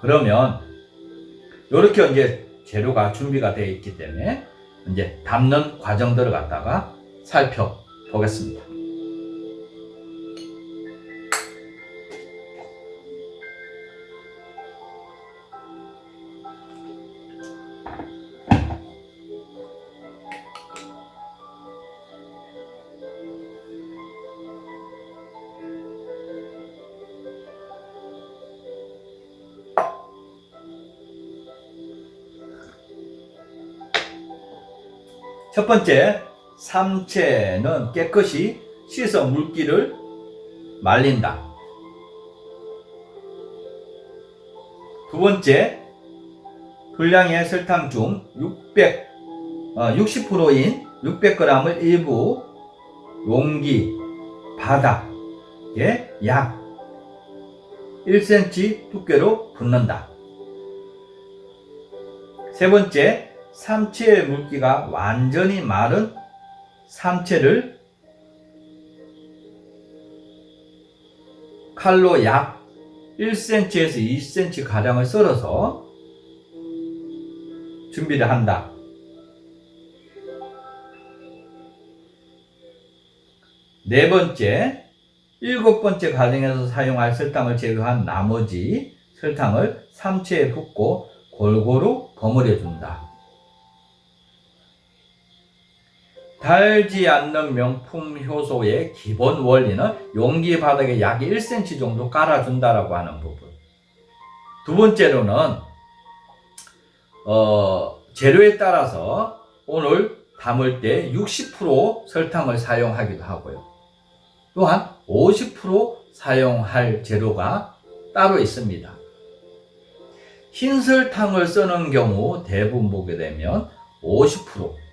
그러면 이렇게 이제 재료가 준비가 되어 있기 때문에 이제 담는 과정들을 갖다가 살펴보겠습니다. 첫 번째, 삼채는 깨끗이 씻어 물기를 말린다. 두 번째, 분량의 설탕 중 60%인 600g을 일부 용기 바닥에 약 1cm 두께로 붓는다. 세 번째, 삼채의 물기가 완전히 마른 삼채를 칼로 약 1cm에서 2cm 가량을 썰어서 준비를 한다. 네 번째, 7번째 과정에서 사용할 설탕을 제외한 나머지 설탕을 삼채에 붓고 골고루 버무려 준다. 달지 않는 명품 효소의 기본 원리는 용기 바닥에 약 1cm 정도 깔아준다라고 하는 부분. 두 번째로는 재료에 따라서 오늘 담을 때 60% 설탕을 사용하기도 하고요. 또한 50% 사용할 재료가 따로 있습니다. 흰 설탕을 쓰는 경우 대부분 보게 되면 50%,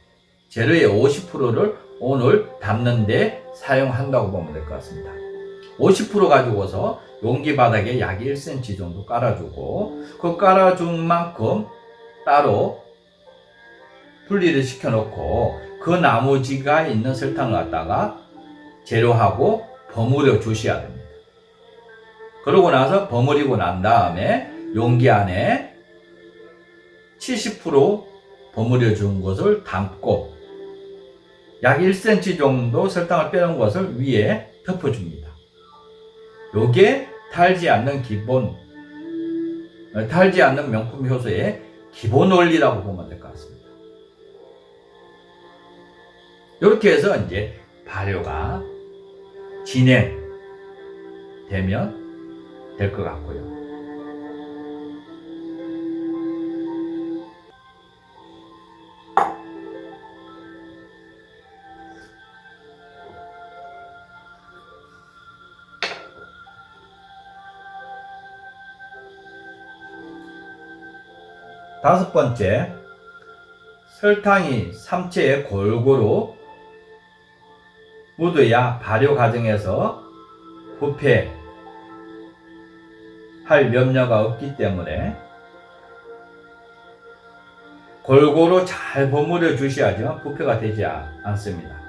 재료의 50%를 오늘 담는데 사용한다고 보면 될 것 같습니다. 50% 가지고서 용기 바닥에 약 1cm 정도 깔아주고 그 깔아준 만큼 따로 분리를 시켜놓고 그 나머지가 있는 설탕을 갖다가 재료하고 버무려 주셔야 됩니다. 그러고 나서 버무리고 난 다음에 용기 안에 70% 버무려 준 것을 담고 약 1cm 정도 설탕을 빼놓은 것을 위에 덮어줍니다. 요게 달지 않는 명품 효소의 기본 원리라고 보면 될 것 같습니다. 이렇게 해서 이제 발효가 진행되면 될 것 같고요. 다섯 번째, 설탕이 삼채에 골고루 묻어야 발효 과정에서 부패할 염려가 없기 때문에 골고루 잘 버무려 주셔야지만 부패가 되지 않습니다.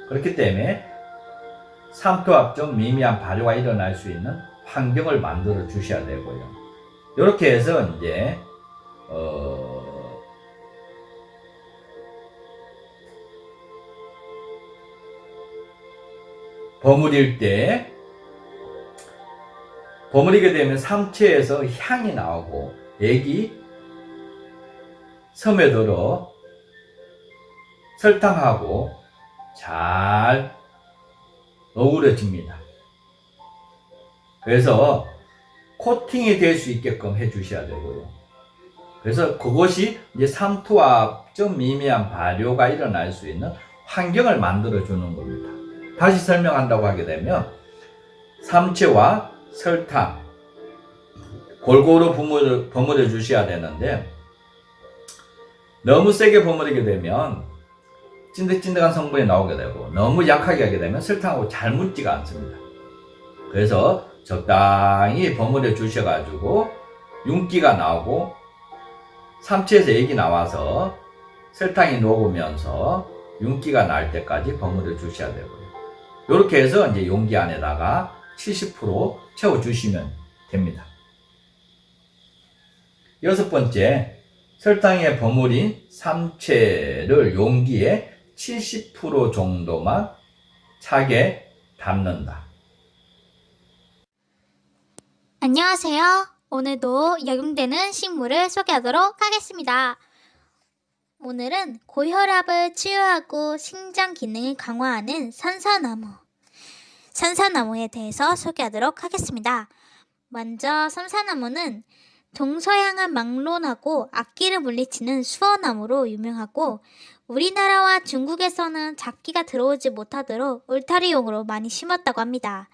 그렇기 때문에 삼투압 미미한 발효가 일어날 수 있는 환경을 만들어 주셔야 되고요. 이렇게 해서 이제 버무리게 되면 삼채에서 향이 나오고 액이 스며들어 설탕하고 잘 어우러집니다. 그래서 코팅이 될 수 있게끔 해 주셔야 되고요. 그래서 그것이 이제 삼투압적 미미한 발효가 일어날 수 있는 환경을 만들어 주는 겁니다. 다시 설명한다고 하게 되면 삼채와 설탕 골고루 버무려 주셔야 되는데 너무 세게 버무리게 되면 찐득찐득한 성분이 나오게 되고 너무 약하게 하게 되면 설탕하고 잘 묻지가 않습니다. 그래서 적당히 버무려 주셔가지고 윤기가 나오고 삼채에서 액이 나와서 설탕이 녹으면서 윤기가 날 때까지 버무려 주셔야 되고요. 이렇게 해서 이제 용기 안에다가 70% 채워 주시면 됩니다. 여섯 번째, 설탕에 버무린 삼채를 용기에 70% 정도만 차게 담는다. 안녕하세요. 오늘도 역용되는 식물을 소개하도록 하겠습니다. 오늘은 고혈압을 치유하고 신장 기능을 강화하는 산사나무에 대해서 소개하도록 하겠습니다. 먼저 산사나무는 동서양을 막론하고 악기를 물리치는 수어나무로 유명하고, 우리나라와 중국에서는 잡기가 들어오지 못하도록 울타리용으로 많이 심었다고 합니다.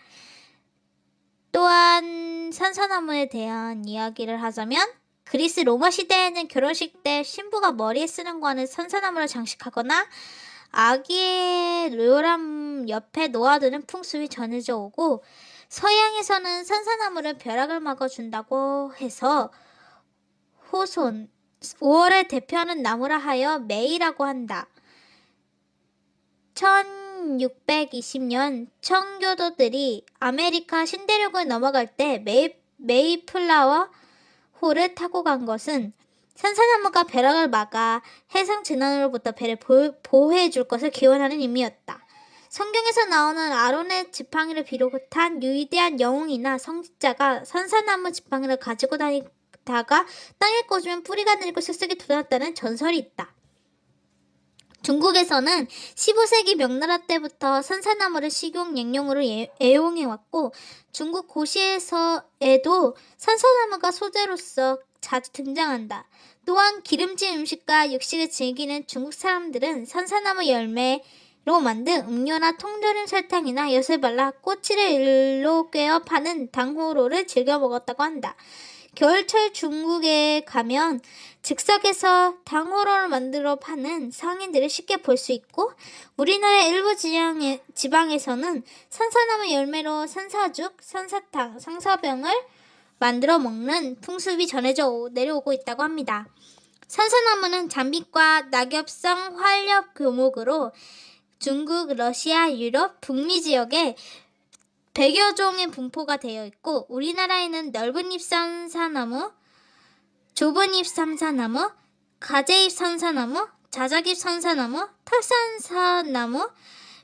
또한 산사나무에 대한 이야기를 하자면, 그리스 로마 시대에는 결혼식 때 신부가 머리에 쓰는 거는 산사나무를 장식하거나 아기의 료람 옆에 놓아두는 풍습이 전해져 오고, 서양에서는 산사나무를 벼락을 막아준다고 해서 호손, 5월을 대표하는 나무라 하여 메이라고 한다. 1620년 청교도들이 아메리카 신대륙을 넘어갈 때 메이플라워 호를 타고 간 것은 산사나무가 벼락을 막아 해상 재난으로부터 배를 보호해 줄 것을 기원하는 의미였다. 성경에서 나오는 아론의 지팡이를 비롯한 위대한 영웅이나 성직자가 산사나무 지팡이를 가지고 다니다가 땅에 꽂으면 뿌리가 내리고 쓱쓱이 돋았다는 전설이 있다. 중국에서는 15세기 명나라 때부터 산사나무를 식용 약용으로 애용해왔고, 중국 고시에도 산사나무가 소재로서 자주 등장한다. 또한 기름진 음식과 육식을 즐기는 중국 사람들은 산사나무 열매로 만든 음료나 통조림 설탕이나 엿을 발라 꼬치를 일로 꿰어 파는 당호로를 즐겨 먹었다고 한다. 겨울철 중국에 가면 즉석에서 당호로를 만들어 파는 상인들을 쉽게 볼 수 있고, 우리나라 일부 지방에서는 산사나무 열매로 산사죽, 산사탕, 산사병을 만들어 먹는 풍습이 전해져 내려오고 있다고 합니다. 산사나무는 장빛과 낙엽성 활엽 교목으로 중국, 러시아, 유럽, 북미 지역에 100여 종의 분포가 되어 있고, 우리나라에는 넓은 잎 산사나무, 좁은 잎 산사나무, 가재잎 산사나무, 자작잎 산사나무, 털산사나무,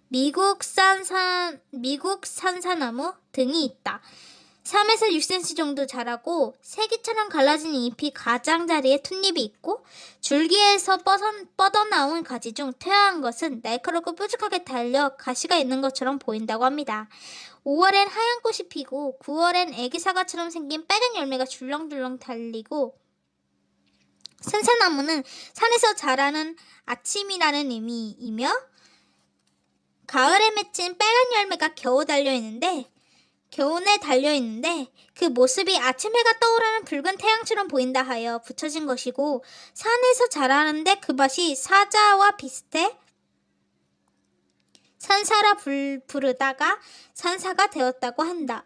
미국 산사나무 등이 있다. 3에서 6cm 정도 자라고 세기처럼 갈라진 잎이 가장자리에 툇잎이 있고, 줄기에서 뻗어나온 가지 중 퇴화한 것은 날카롭고 뾰족하게 달려 가시가 있는 것처럼 보인다고 합니다. 5월엔 하얀 꽃이 피고 9월엔 애기 사과처럼 생긴 빨간 열매가 줄렁줄렁 달리고, 산사나무는 산에서 자라는 아침이라는 의미이며, 가을에 맺힌 빨간 열매가 겨우내 달려있는데 그 모습이 아침 해가 떠오르는 붉은 태양처럼 보인다 하여 붙여진 것이고, 산에서 자라는데 그 맛이 사자와 비슷해 산사라 부르다가 산사가 되었다고 한다.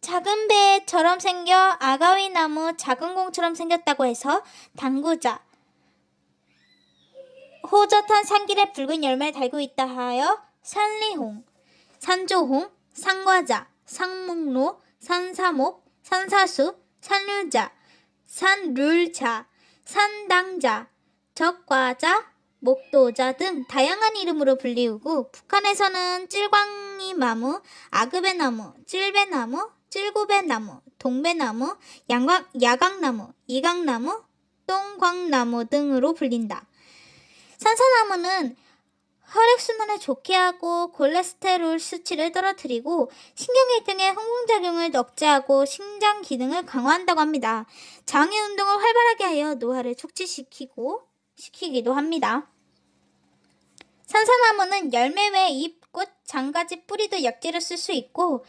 작은 배처럼 생겨 아가위나무 작은 공처럼 생겼다고 해서 당구자, 호젓한 산길에 붉은 열매를 달고 있다 하여 산리홍, 산조홍, 산과자, 상목로, 산사목, 산사수, 산류자, 산룰자, 산당자, 적과자, 목도자 등 다양한 이름으로 불리우고, 북한에서는 찔광이나무, 아그배나무, 찔배나무, 찔구배나무, 동배나무, 야광나무, 이강나무, 똥광나무 등으로 불린다. 산사나무는 혈액순환을 좋게 하고 콜레스테롤 수치를 떨어뜨리고 신경계통의 항공작용을 억제하고 신장 기능을 강화한다고 합니다. 장애 운동을 활발하게 하여 노화를 촉진시키기도 합니다. 산사나무는 열매 외 잎, 꽃, 장가지, 뿌리도 약재로 쓸 수 있고,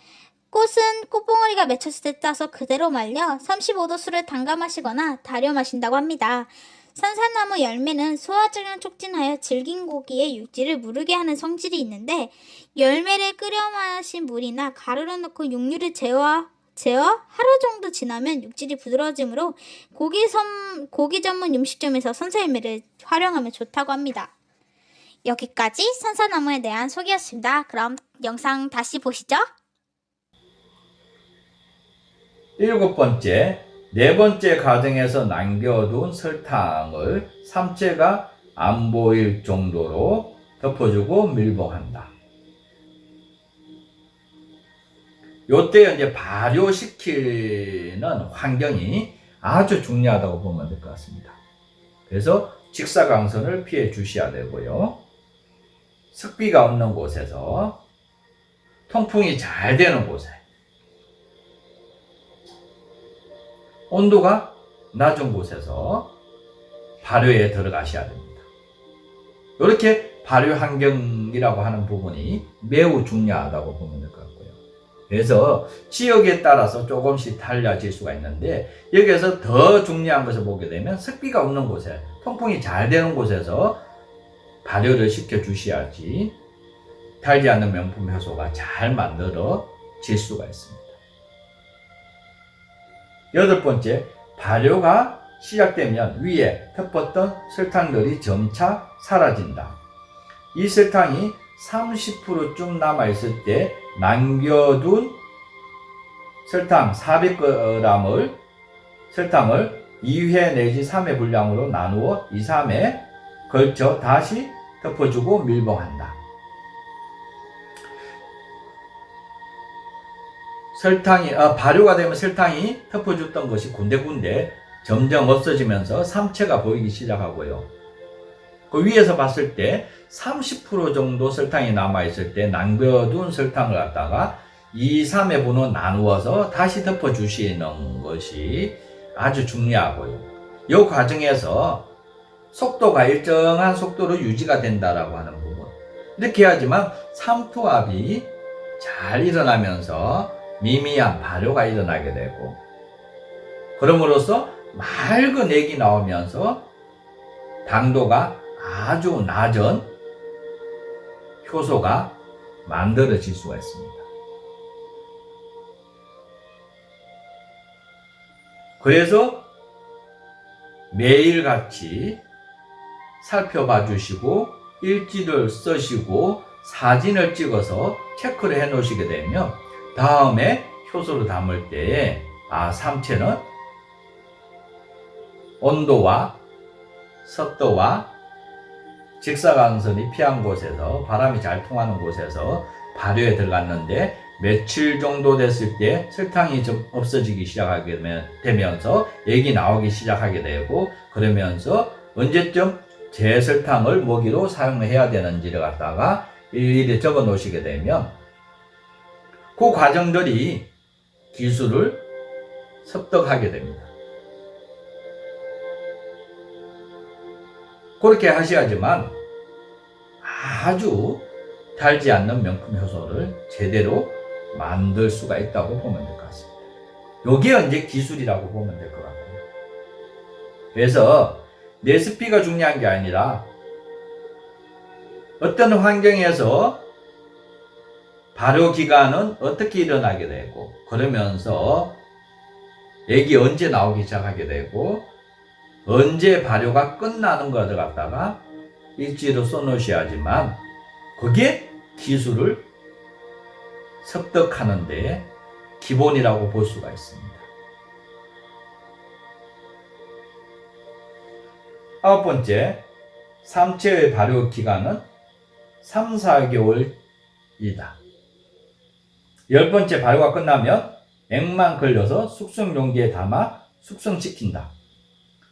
꽃은 꽃봉오리가 맺혔을 때 따서 그대로 말려 35도 술을 담가 마시거나 달여 마신다고 합니다. 산사나무 열매는 소화작용을 촉진하여 질긴 고기의 육질을 무르게 하는 성질이 있는데, 열매를 끓여 마신 물이나 가루를 넣고 육류를 재워 하루 정도 지나면 육질이 부드러워지므로 고기 전문 음식점에서 산사열매를 활용하면 좋다고 합니다. 여기까지 산사나무에 대한 소개였습니다. 그럼 영상 다시 보시죠. 일곱 번째, 네 번째 과정에서 남겨둔 설탕을 삼체가 안 보일 정도로 덮어주고 밀봉한다. 요때 이제 발효시키는 환경이 아주 중요하다고 보면 될 것 같습니다. 그래서 직사광선을 피해 주셔야 되고요. 습기가 없는 곳에서, 통풍이 잘 되는 곳에, 온도가 낮은 곳에서 발효에 들어가셔야 됩니다. 이렇게 발효 환경이라고 하는 부분이 매우 중요하다고 보면 될 것 같고요. 그래서 지역에 따라서 조금씩 달라질 수가 있는데, 여기에서 더 중요한 것을 보게 되면 습기가 없는 곳에, 통풍이 잘 되는 곳에서 발효를 시켜 주셔야지 달지 않는 명품 효소가 잘 만들어질 수가 있습니다. 여덟 번째, 발효가 시작되면 위에 덮었던 설탕들이 점차 사라진다. 이 설탕이 30%쯤 남아있을 때 남겨둔 설탕 400g을 설탕을 2회 내지 3회 분량으로 나누어 2, 3회 걸쳐 다시 덮어주고 밀봉한다. 발효가 되면 설탕이 덮어줬던 것이 군데군데 점점 없어지면서 삼체가 보이기 시작하고요. 그 위에서 봤을 때 30% 정도 설탕이 남아있을 때 남겨둔 설탕을 갖다가 2, 3회 분으로 나누어서 다시 덮어주시는 것이 아주 중요하고요. 이 과정에서 속도가 일정한 속도로 유지가 된다라고 하는 부분. 이렇게 해야지만 삼투압이 잘 일어나면서 미미한 발효가 일어나게 되고, 그럼으로써 맑은 액이 나오면서 당도가 아주 낮은 효소가 만들어질 수가 있습니다. 그래서 매일같이 살펴봐 주시고 일지를 쓰시고 사진을 찍어서 체크를 해 놓으시게 되면 다음에 효소를 담을 때 삼체는 온도와 습도와 직사광선이 피한 곳에서, 바람이 잘 통하는 곳에서 발효에 들어갔는데 며칠 정도 됐을 때 설탕이 좀 없어지기 시작하게 되면서 액이 나오기 시작하게 되고, 그러면서 언제쯤 제설탕을 모기로 사용해야 되는지를 갖다가 일일이 적어 놓으시게 되면 그 과정들이 기술을 습득하게 됩니다. 그렇게 하셔야지만 아주 달지 않는 명품 효소를 제대로 만들 수가 있다고 보면 될 것 같습니다. 요게 이제 기술이라고 보면 될 것 같고요. 그래서 레시피가 중요한 게 아니라 어떤 환경에서 발효 기간은 어떻게 일어나게 되고, 그러면서 액이 언제 나오기 시작하게 되고, 언제 발효가 끝나는 것을 갖다가 일지로 써놓으셔야지만 그게 기술을 습득하는 데 기본이라고 볼 수가 있습니다. 아홉 번째, 삼체의 발효 기간은 3, 4개월이다. 열 번째 발효가 끝나면 액만 걸려서 숙성 용기에 담아 숙성시킨다.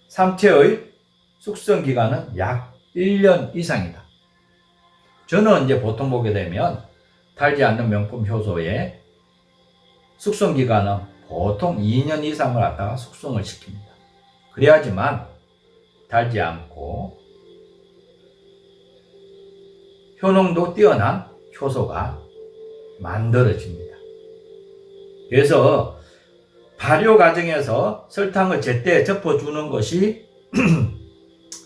삼체의 숙성 기간은 약 1년 이상이다. 저는 이제 보통 보게 되면 달지 않는 명품 효소의 숙성 기간은 보통 2년 이상을 갖다가 숙성을 시킵니다. 그래야지만 달지 않고 효능도 뛰어난 효소가 만들어집니다. 그래서 발효 과정에서 설탕을 제때 접어주는 것이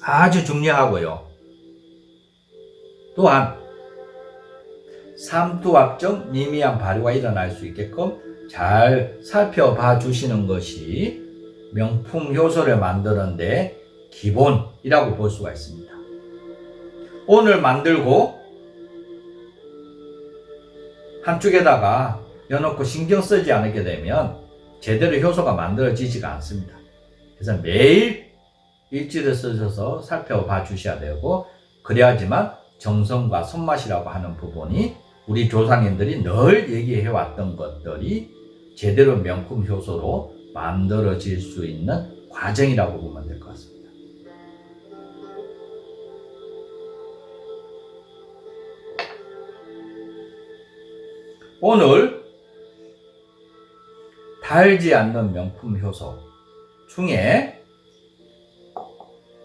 아주 중요하고요. 또한 삼투압적 미미한 발효가 일어날 수 있게끔 잘 살펴봐 주시는 것이 명품 효소를 만드는 데 기본이라고 볼 수가 있습니다. 오늘 만들고 한쪽에다가 여놓고 신경 쓰지 않게 되면 제대로 효소가 만들어지지가 않습니다. 그래서 매일 일지를 쓰셔서 살펴봐 주셔야 되고, 그래야지만 정성과 손맛이라고 하는 부분이 우리 조상님들이 늘 얘기해 왔던 것들이 제대로 명품 효소로 만들어질 수 있는 과정이라고 보면 될 것 같습니다. 오늘 달지 않는 명품 효소 중에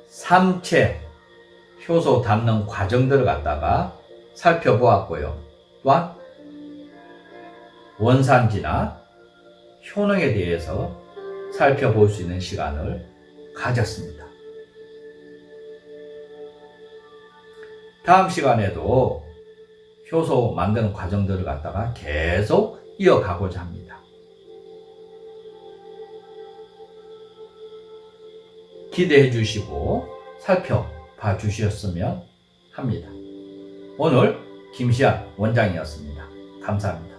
삼체 효소 담는 과정들을 갖다가 살펴보았고요. 또한 원산지나 효능에 대해서 살펴볼 수 있는 시간을 가졌습니다. 다음 시간에도 효소 만드는 과정들을 갖다가 계속 이어가고자 합니다. 기대해 주시고 살펴봐 주셨으면 합니다. 오늘 김시안 원장이었습니다. 감사합니다.